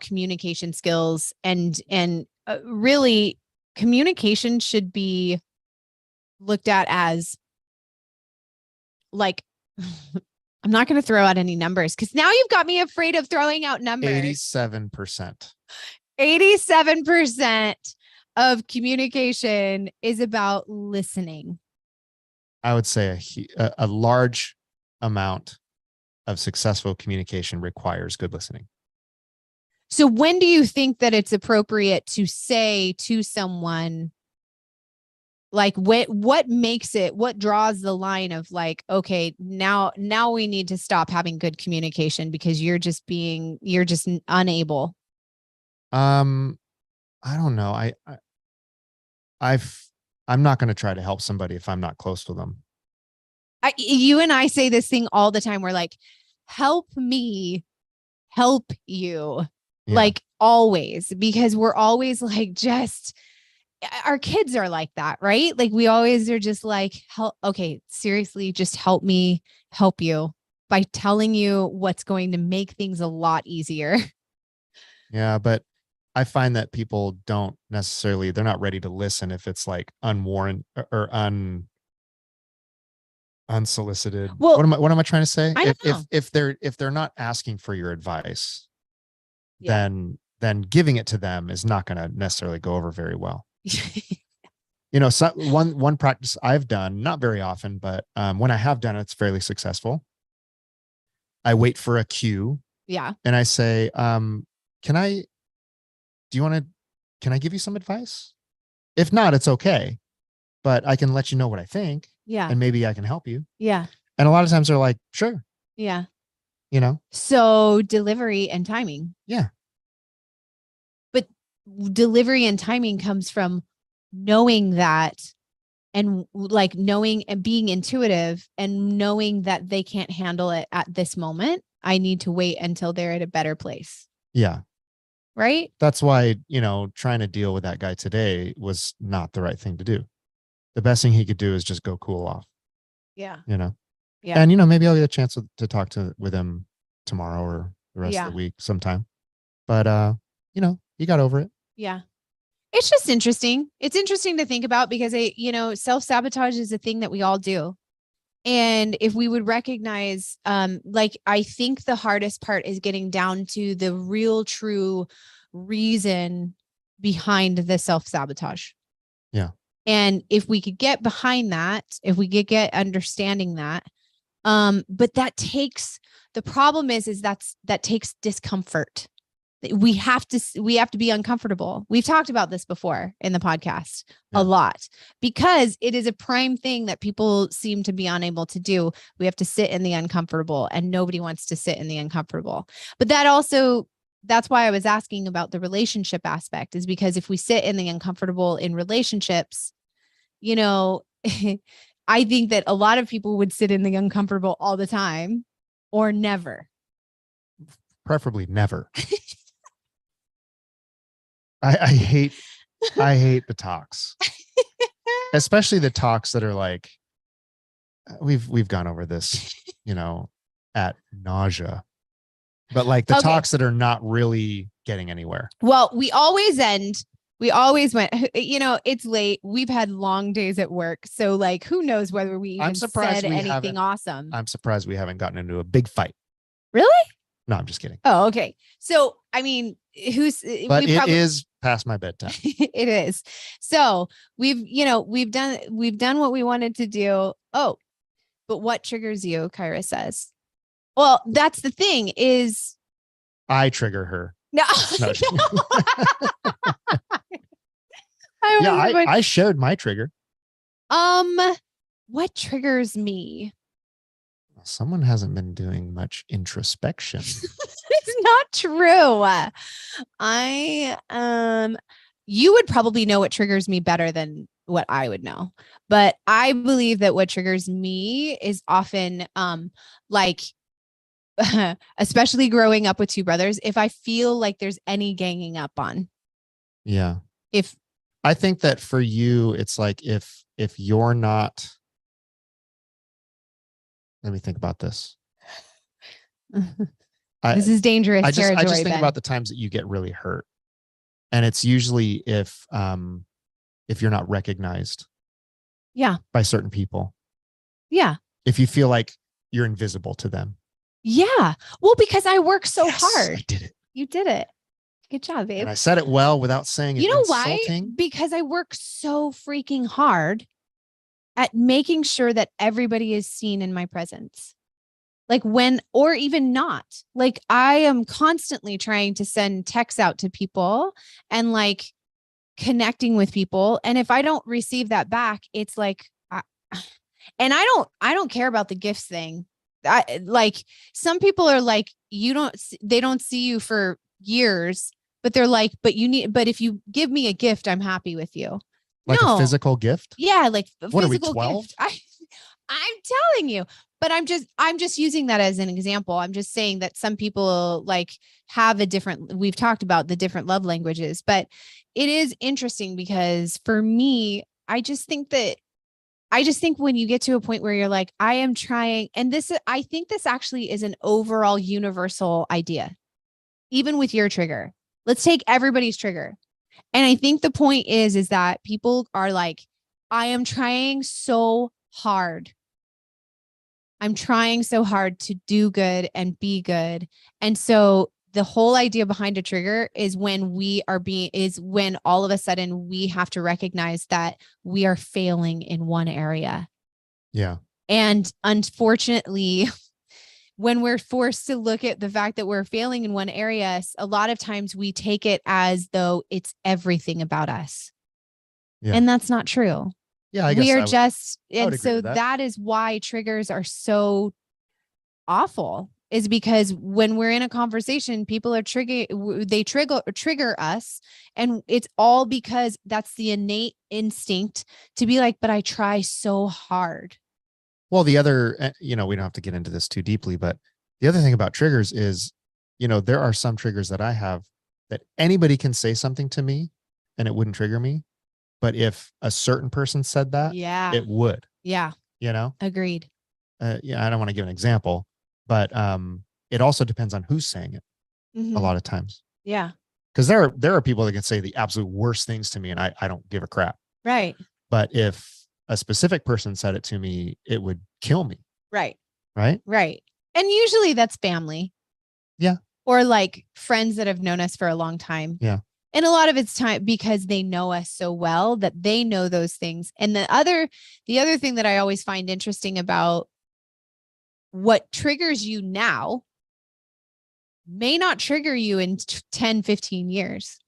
communication skills and really communication should be looked at as like, I'm not going to throw out any numbers because now you've got me afraid of throwing out numbers. 87%. 87% of communication is about listening. I would say a large amount of successful communication requires good listening. So when do you think that it's appropriate to say to someone, like what makes it, what draws the line of like, okay, now we need to stop having good communication because you're just unable? I don't know. I'm not going to try to help somebody if I'm not close to them. You and I say this thing all the time. We're like, help me help you. Yeah. Like always, because we're always like, just our kids are like that, right? Like we always are just like, help. Okay, seriously, just help me help you by telling you what's going to make things a lot easier. Yeah, but I find that people don't necessarily, they're not ready to listen if it's like unwarranted or unsolicited. Well, what am I trying to say? If they're not asking for your advice, yeah, then giving it to them is not going to necessarily go over very well. You know, so one practice I've done, not very often, but when I have done it, it's fairly successful. I wait for a cue. Yeah. And I say, can I give you some advice? If not, it's okay, but I can let you know what I think. Yeah. And maybe I can help you. Yeah. And a lot of times they're like, sure. Yeah. You know? So delivery and timing. Yeah. But delivery and timing comes from knowing that, and like knowing and being intuitive and knowing that they can't handle it at this moment. I need to wait until they're at a better place. Yeah. Right. That's why, trying to deal with that guy today was not the right thing to do. The best thing he could do is just go cool off. Yeah. Yeah. And, maybe I'll get a chance to talk with him tomorrow or the rest of the week sometime. But, he got over it. Yeah. It's just interesting. It's interesting to think about because, self-sabotage is a thing that we all do. And if we would recognize, I think the hardest part is getting down to the real, true reason behind the self-sabotage. Yeah. And if we could get behind that, if we could get understanding that, but the problem is that takes discomfort. We have to be uncomfortable. We've talked about this before in the podcast a lot because it is a prime thing that people seem to be unable to do. We have to sit in the uncomfortable, and nobody wants to sit in the uncomfortable. But that's why I was asking about the relationship aspect, is because if we sit in the uncomfortable in relationships, I think that a lot of people would sit in the uncomfortable all the time or never. Preferably never. I hate the talks, especially the talks that are like, we've gone over this, at nausea, but like the talks that are not really getting anywhere. Well, we always went, it's late. We've had long days at work. So like, who knows whether we even said anything awesome. I'm surprised we haven't gotten into a big fight. Really? No, I'm just kidding. Oh, okay. So, I mean, it is past my bedtime. It is. So we've done what we wanted to do. Oh, but what triggers you? Kyra says. Well, that's the thing is. I trigger her. No. I shared my trigger. What triggers me? Someone hasn't been doing much introspection. It's not true. You would probably know what triggers me better than what I would know. But I believe that what triggers me is often especially growing up with two brothers, if I feel like there's any ganging up on. Yeah. If I think that for you, it's like if you're not, let me think about this. this is dangerous territory. I just think Ben. about the times that you get really hurt. And it's usually if you're not recognized. Yeah. By certain people. Yeah. If you feel like you're invisible to them. Yeah. Well, because I work so hard. I did it. You did it. Good job, babe. And I said it well without saying it. You know insulting. why? Because I work so freaking hard at making sure that everybody is seen in my presence. Like when, or even not, like I am constantly trying to send texts out to people and like connecting with people. And if I don't receive that back, it's like, and I don't care about the gifts thing. Like some people are like, they don't see you for years, but they're like, but if you give me a gift, I'm happy with you. Like a physical gift? Yeah. Like what physical are we, 12? Gift. I'm telling you, but I'm just using that as an example. I'm just saying that some people like have we've talked about the different love languages, but it is interesting because for me, I just think when you get to a point where you're like, I am trying, and I think this actually is an overall universal idea, even with your trigger. Let's take everybody's trigger. And I think the point is that people are like, I am trying so hard. I'm trying so hard to do good and be good. And so the whole idea behind a trigger is when when all of a sudden we have to recognize that we are failing in one area. Yeah. And unfortunately, when we're forced to look at the fact that we're failing in one area, a lot of times we take it as though it's everything about us. Yeah. And that's not true. Yeah, I guess we are and so that is why triggers are so awful, is because when we're in a conversation, people are trigger us. And it's all because that's the innate instinct to be like, but I try so hard. Well, the other, we don't have to get into this too deeply, but the other thing about triggers is, there are some triggers that I have that anybody can say something to me and it wouldn't trigger me. But if a certain person said that, it would. Yeah. Agreed. I don't want to give an example, but it also depends on who's saying it a lot of times. Yeah. Because there are people that can say the absolute worst things to me and I don't give a crap. Right. But if a specific person said it to me, it would kill me. Right. Right. Right. And usually that's family. Yeah. Or like friends that have known us for a long time. Yeah. And a lot of it's time because they know us so well that they know those things. And the other thing that I always find interesting about what triggers you now may not trigger you in 10, 15 years.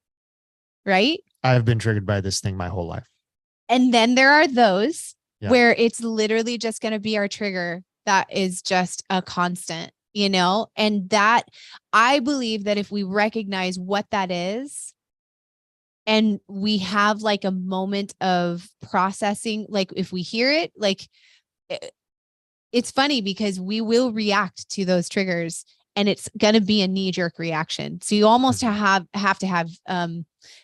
Right? I've been triggered by this thing my whole life. And then there are those where it's literally just going to be our trigger that is just a constant, and that I believe that if we recognize what that is, and we have like a moment of processing, like if we hear it, like it's funny because we will react to those triggers and it's going to be a knee-jerk reaction. So you almost have to have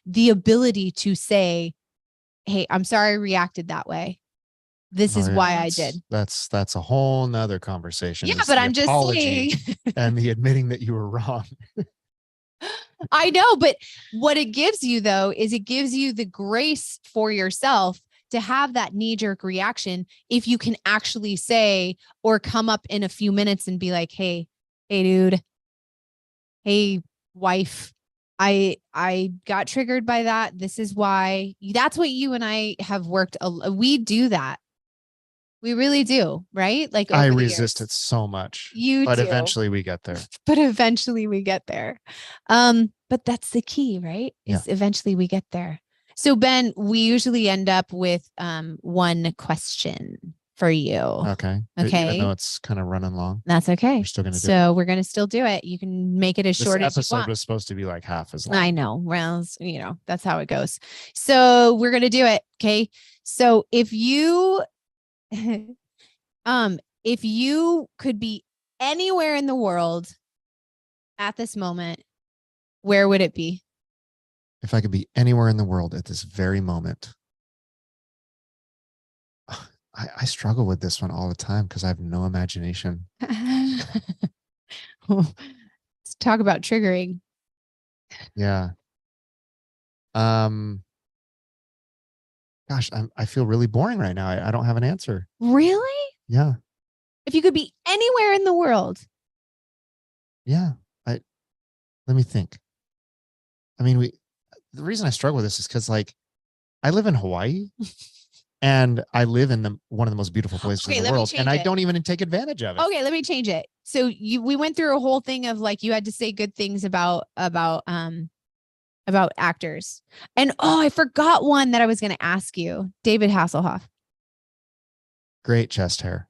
the ability to say, hey, I'm sorry I reacted that way. This is why I did. That's a whole nother conversation. Yeah, but I'm just saying. And the admitting that you were wrong. I know, but what it gives you though, is it gives you the grace for yourself to have that knee-jerk reaction. If you can actually say, or come up in a few minutes and be like, hey dude, hey wife, I got triggered by that. This is why. That's what you and I have worked. We do that. We really do. Right? Like I resist it so much. But eventually we get there. But that's the key, right? Is eventually we get there. So Ben, we usually end up with one question for you. Okay. Even though it's kind of running long. That's okay. We're still gonna we're going to still do it. You can make it as short as you want. This episode was supposed to be like half as long. I know. Well, that's how it goes. So we're going to do it. Okay. So if you could be anywhere in the world at this moment, where would it be? If I could be anywhere in the world at this very moment. I struggle with this one all the time because I have no imagination. Let's talk about triggering. Yeah. Gosh, I feel really boring right now. I don't have an answer. Really? Yeah. If you could be anywhere in the world. Yeah. Let me think. I mean, the reason I struggle with this is because like I live in Hawaii and I live in one of the most beautiful places in the world, and I don't even take advantage of it. Okay, let me change it. So we went through a whole thing of like you had to say good things about actors. And I forgot one that I was going to ask you. David Hasselhoff. Great chest hair.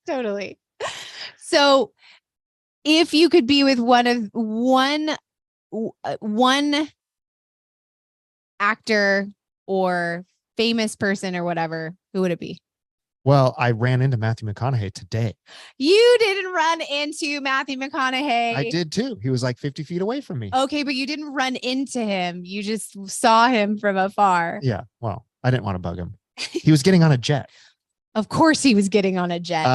Totally. So if you could be with one actor or famous person or whatever, who would it be? Well, I ran into Matthew McConaughey today. You didn't run into Matthew McConaughey. I did too. He was like 50 feet away from me. Okay, but you didn't run into him. You just saw him from afar. Yeah. Well, I didn't want to bug him. He was getting on a jet. Of course he was getting on a jet.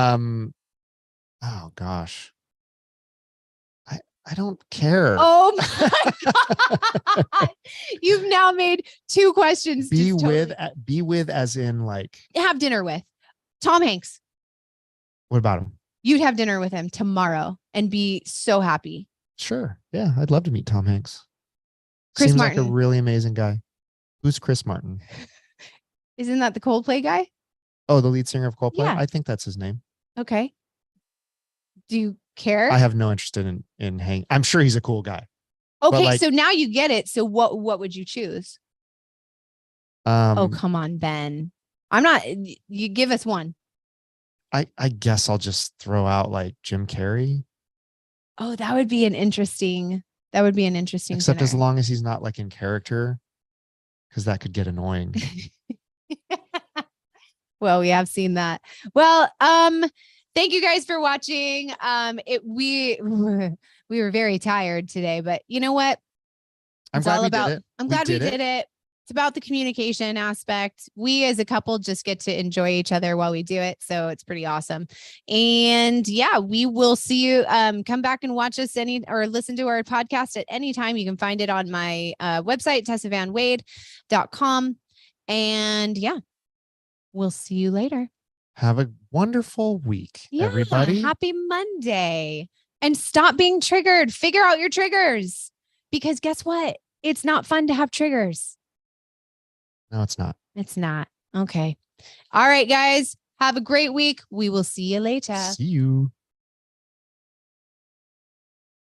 Oh gosh. I don't care. Oh my God. You've now made two questions. Be with as in like have dinner with Tom Hanks. What about him? You'd have dinner with him tomorrow and be so happy. Sure. Yeah. I'd love to meet Tom Hanks. Chris Seems Martin. like a really amazing guy. Who's Chris Martin? Isn't that the Coldplay guy? Oh, the lead singer of Coldplay? Yeah. I think that's his name. Okay. Do you care? I have no interest in hanging. I'm sure he's a cool guy. Okay, like, so now you get it. So what would you choose? Oh, come on, Ben. I'm not. You give us one. I guess I'll just throw out like Jim Carrey. Oh, that would be an interesting. Except dinner. As long as he's not like in character, because that could get annoying. Well, we have seen that. Well, thank you guys for watching. We were very tired today, but you know what? I'm glad we did it. I'm glad we did it. It's about the communication aspect. We as a couple just get to enjoy each other while we do it. So it's pretty awesome. And yeah, we will see you. Come back and watch us or listen to our podcast at any time. You can find it on my website, tessavanwade.com. And yeah, we'll see you later. Have a wonderful week, everybody. Happy Monday. And stop being triggered. Figure out your triggers. Because guess what? It's not fun to have triggers. No, it's not. It's not. Okay. All right, guys. Have a great week. We will see you later. See you.